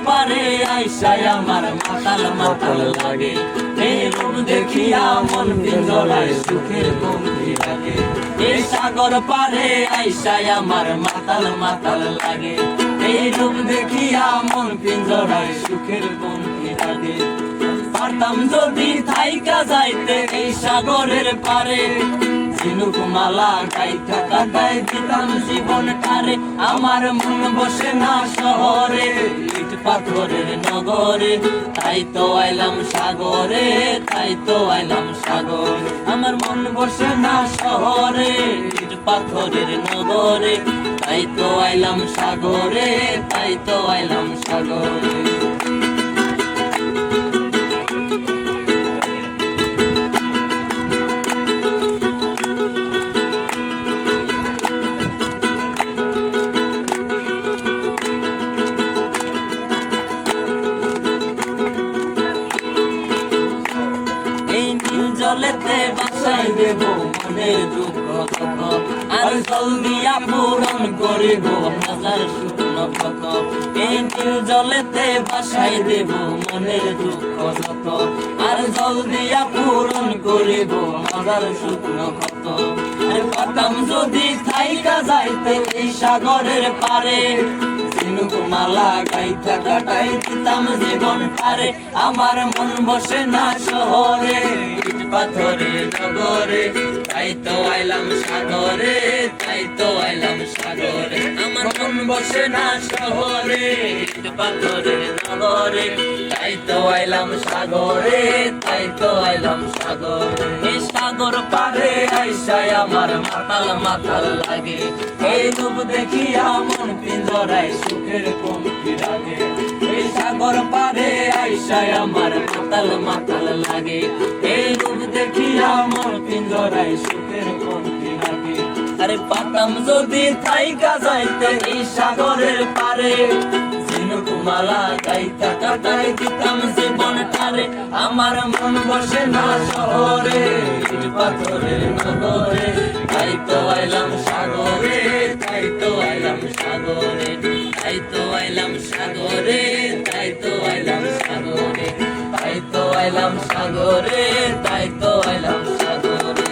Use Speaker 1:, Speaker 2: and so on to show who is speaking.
Speaker 1: পারে আইসায় আমার মাতাল মাতাল লাগে। এই রূপ দেখিয়া মন পিঞ্জরায় সুখের কমতি লাগে। এই সাগর পারে আইসায় আমার মাতাল মাতাল লাগে। এই রূপ দেখিয়া মন পিঞ্জরায় সুখের কমতি লাগে। পারতাম যদি থাইকা যাইতে এই সাগরের পারে, ঝিনুক মালা গাইথা কাটাই দিতাম জীবনটারে। আমার মন বসে না শহরে, ইট পাথরের নগরে, তাই তো আইলাম সাগরে, তাই তো আইলাম সাগরে। আমার মন বসে না শহরে, ইট পাথরের নগরে, তাই তো আইলাম সাগরে, তাই তো আইলাম সাগরে। জলেতে বাসাই দেব মনের দুঃখ কত, আর জল দিয়া পূরণ করিব হাজার শুকনো কত। এই নীল জলেতে বাসাই দেব মনের দুঃখ কত, আর জল দিয়া পূরণ করিব হাজার শুকনো কত। আর পাতাম যদি থাইকা যাইতে এই সাগরের পারে, ঝিনুক মালা গাইথা কাটাই দিতাম জীবনটারে। আমার মন বসে না শহরে, ইট পাথরের নগরে, তাই তো আইলাম সাগরে, তাই তো আইলাম সাগরে। আমার মন বসে না শহরে, ইট পাথরের নগরে, তাই তো আইলাম সাগরে, তাই তো আইলাম সাগরে। এই সাগর পারে আইসায় আমার মাতাল মাতাল লাগে। এই রূপ দেখিয়া মন পিঞ্জরায় সুখের কমতি লাগে। এই সাগর পারে আইসায় আমার মাতাল মাতাল লাগে। এই রূপ দেখিয়া মন পিঞ্জরায় সুখের কমতি লাগে। আরে পাতাম যদি থাইকা যাইতে এই সাগরের পারে, ঝিনুক মালা গাইথা কাটাই দিতাম জীবনটারে। আমার মন বসে না শহরে, ইট পাথরের নগরে, তাই তো আইলাম সাগরে, তাই তো আইলাম সাগরে, তাই তো আইলাম সাগরে, তাই তো আইলাম সাগরে, তাই তো আইলাম সাগরে, তাই তো আইলাম সাগরে।